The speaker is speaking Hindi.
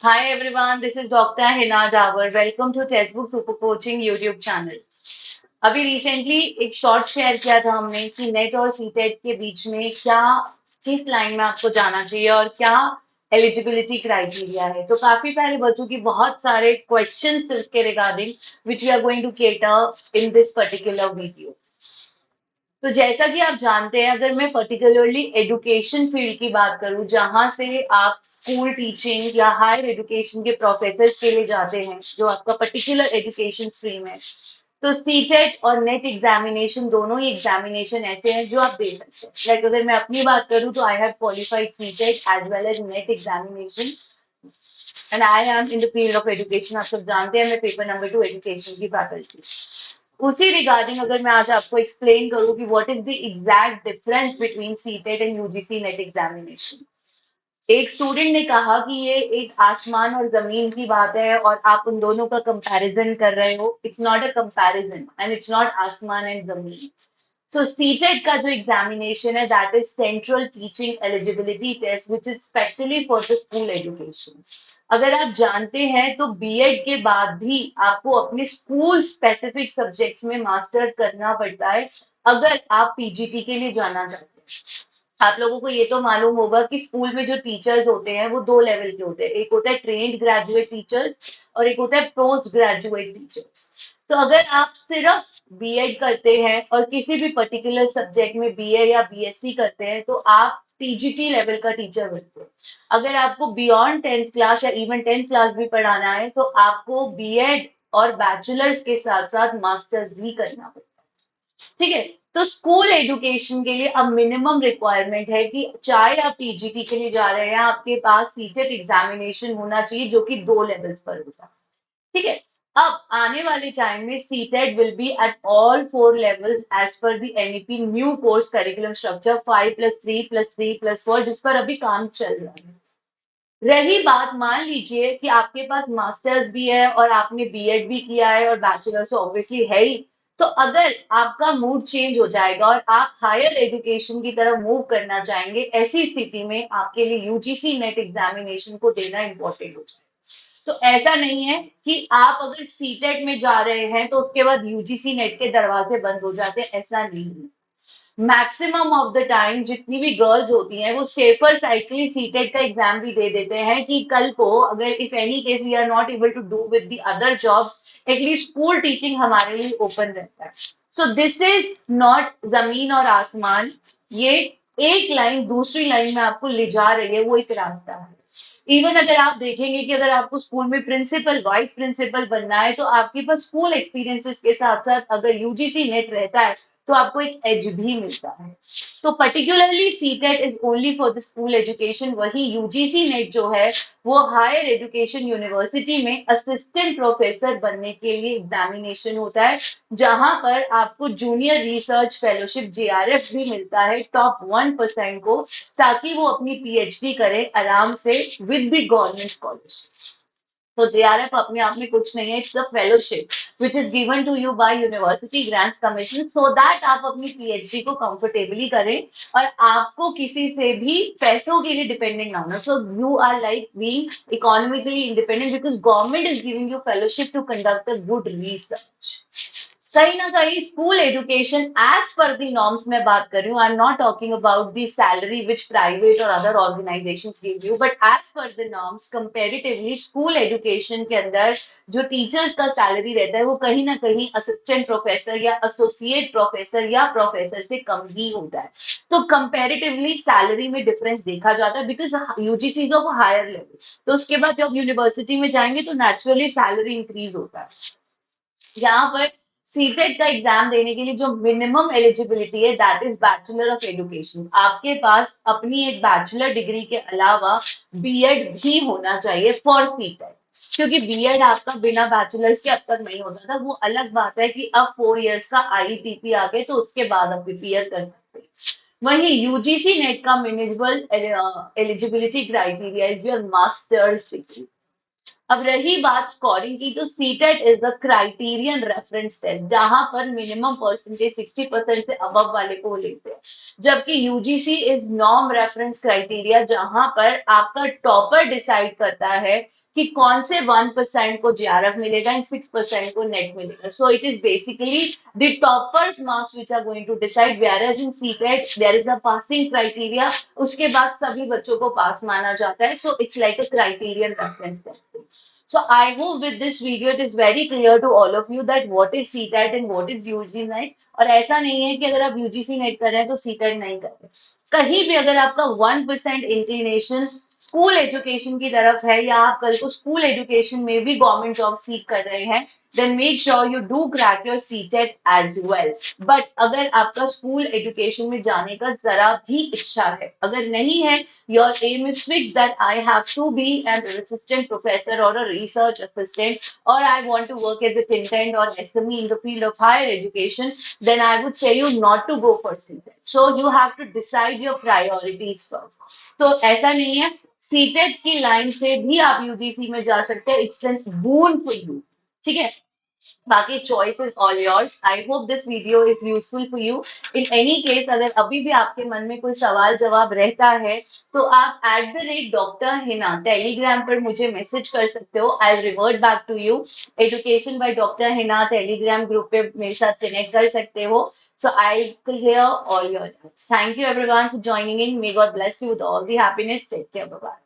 Hi everyone, this is Dr. Hina Dawar. Welcome to Textbook Super Coaching YouTube channel. अभी रिसेंटली एक शॉर्ट शेयर किया था हमने कि नेट और सीटेट के बीच में क्या किस लाइन में आपको जाना चाहिए और क्या एलिजिबिलिटी क्राइटेरिया है। तो काफी सारे बच्चों की बहुत सारे क्वेश्चंस इसके regarding which we are going to cater in this particular video. तो जैसा कि आप जानते हैं, अगर मैं पर्टिकुलरली एजुकेशन फील्ड की बात करूं, जहां से आप स्कूल टीचिंग या हायर एजुकेशन के प्रोफेसर के लिए जाते हैं, जो आपका पर्टिकुलर एजुकेशन स्ट्रीम है, तो सीटेट और नेट एग्जामिनेशन दोनों ही एग्जामिनेशन ऐसे हैं जो आप दे सकते हैं। लाइक अगर मैं अपनी बात करूं तो I have qualified CTET as well as NET examination and I am in the field of education. आप सब जानते हैं मैं पेपर नंबर 2 एजुकेशन की फैकल्टी। उसी रिगार्डिंग अगर मैं आज आपको एक्सप्लेन करूं कि what is the exact difference between CTET and UGC NET examination. एक स्टूडेंट ने कहा कि ये एक आसमान और जमीन की बात है और आप उन दोनों का कंपैरिजन कर रहे हो। It's not a comparison and it's not आसमान एंड जमीन। सो सीटेट का जो एग्जामिनेशन है that is central teaching eligibility test which is specially for the school education. अगर आप जानते हैं तो बीएड के बाद भी आपको अपने स्कूल स्पेसिफिक सब्जेक्ट्स में मास्टर करना पड़ता है अगर आप पीजीटी के लिए जाना चाहते हैं। आप लोगों को ये तो मालूम होगा कि स्कूल में जो टीचर्स होते हैं वो दो लेवल के होते हैं, एक होता है ट्रेन्ड ग्रेजुएट टीचर्स और एक होता है पोस्ट ग्रेजुएट टीचर्स। तो अगर आप सिर्फ बीएड करते हैं और किसी भी पर्टिकुलर सब्जेक्ट में बीए या बीएससी करते हैं तो आप टीजीटी लेवल का टीचर बनते हैं। अगर आपको बियॉन्ड 10th क्लास या इवन 10th क्लास भी पढ़ाना है तो आपको बीएड और बैचलर्स के साथ साथ मास्टर्स भी करना पड़ता है। ठीक है। तो स्कूल एजुकेशन के लिए अब मिनिमम रिक्वायरमेंट है कि चाहे आप टीजीटी के लिए जा रहे हैं, आपके पास सीटेट एग्जामिनेशन होना चाहिए जो कि 2 लेवल्स पर होता है। ठीक है। अब आने वाले टाइम में CTET will be at all 4 levels as per the NEP new course curriculum structure 5+3+3+4 जिस पर अभी काम चल रहा है। रही बात, मान लीजिए कि आपके पास मास्टर्स भी है और आपने बीएड भी किया है और बैचलर तो ऑब्वियसली है ही। तो अगर आपका मूड चेंज हो जाएगा और आप हायर एजुकेशन की तरफ मूव करना चाहेंगे, ऐसी स्थिति में आपके लिए यूजीसी नेट एग्जामिनेशन को देना इंपॉर्टेंट हो जाएगा। तो ऐसा नहीं है कि आप अगर सीटेट में जा रहे हैं तो उसके बाद यूजीसी नेट के दरवाजे बंद हो जाते, ऐसा नहीं है। मैक्सिमम ऑफ द टाइम जितनी भी गर्ल्स होती हैं वो सेफर साइड के लिए सीटेट का एग्जाम भी दे देते हैं कि कल को अगर if any case we are not able to do with the other job, at least school teaching हमारे लिए ओपन रहता है। सो दिस इज नॉट जमीन और आसमान। ये एक लाइन दूसरी लाइन में आपको ले जा रही है, वो एक रास्ता है। इवन अगर आप देखेंगे कि अगर आपको स्कूल में प्रिंसिपल वाइस प्रिंसिपल बनना है तो आपके पास स्कूल एक्सपीरियंसेस के साथ साथ अगर यूजीसी नेट रहता है तो आपको एक एज भी मिलता है। तो particularly CTET is only for the school education. वही यूजीसी नेट जो है वो हायर एजुकेशन यूनिवर्सिटी में असिस्टेंट प्रोफेसर बनने के लिए एग्जामिनेशन होता है, जहां पर आपको जूनियर रिसर्च फेलोशिप जेआरएफ भी मिलता है टॉप 1% को, ताकि वो अपनी पीएचडी करे आराम से विद द गवर्नमेंट स्कॉलरशिप। तो जेआरएफ अपने आप में कुछ नहीं है, it's a fellowship which is given to you by University Grants Commission so that आप अपनी पीएचडी को कंफर्टेबली करें और आपको किसी से भी पैसों के लिए डिपेंडेंट ना होना। So you are like being economically independent because government is giving you fellowship to conduct a good research. कहीं ना कहीं स्कूल एजुकेशन एज पर दी नॉर्म्स में बात कर रही हूँ, I am not talking about the salary which private or other organisations give you, but as per the norms comparatively school education के अंदर जो टीचर्स का सैलरी रहता है वो कहीं ना कहीं असिस्टेंट प्रोफेसर या एसोसिएट प्रोफेसर या प्रोफेसर से कम ही होता है। तो कंपैरेटिवली सैलरी में डिफरेंस देखा जाता है because UGC is of higher level. तो उसके बाद जब यूनिवर्सिटी में जाएंगे तो नेचुरली सैलरी इंक्रीज होता है। यहाँ पर सीटेट का एग्जाम देने के लिए जो मिनिमम एलिजिबिलिटी है that is bachelor of education. आपके पास अपनी एक बैचलर डिग्री के अलावा बीएड भी होना चाहिए फॉर सीटेट, क्योंकि बीएड आपका बिना बैचलर्स के अब तक नहीं होता था। वो अलग बात है कि अब 4 इयर्स का आईटीपी आ गए तो उसके बाद आप प्रिपेयर कर सकते हैं। वहीं यूजीसी नेट का minimal eligibility criteria is your masters degree. अब रही बात स्कोरिंग की, तो CTET is a criterion reference test जहां पर मिनिमम परसेंटेज 60% से अबव वाले को लेते हैं, जबकि UGC is norm reference criteria जहां पर आपका टॉपर डिसाइड करता है कि कौन से 1% को जेआरएफ मिलेगा एंड 6% को नेट मिलेगा. So it is basically the toppers marks which are going to decide, whereas in CTET there is a passing criteria, उसके बाद सभी बच्चों को पास माना जाता है. So it's like a criterion reference testing. So I hope with this video it is very clear to all of you that what is CTET and what is UGC NET. और ऐसा नहीं है कि अगर आप UGC NET कर रहे हैं तो CTET नहीं कर रहे. कहीं भी अगर आपका 1% इंक्लिनेशन स्कूल एजुकेशन की तरफ है या आप कल को स्कूल एजुकेशन में भी गवर्नमेंट जॉब सीख कर रहे हैं, then make sure you do crack your CTET as well. But अगर आपका स्कूल एजुकेशन में जाने का जरा भी इच्छा है, अगर नहीं है, your aim is fixed that I have to be an assistant professor or a research assistant, or I want to work as a content or SME in the field of higher education, then I would say you not to go for CTET. So you have to decide your priorities first. तो ऐसा नहीं है, सीटेट की लाइन से भी आप यूजीसी में जा सकते हैं. It's an boon for you. ठीक है, बाकी choice is all yours. I hope this video is useful for you. In any case अगर अभी भी आपके मन में कोई सवाल जवाब रहता है तो आप @डॉक्टर हिना टेलीग्राम पर मुझे मैसेज कर सकते हो. I revert back to you. Education by doctor Hina Telegram group पे मेरे साथ कनेक्ट कर सकते हो. So I'll clear all your doubts. Thank you everyone for joining in. May God bless you with all the happiness. Take care. Bye bye.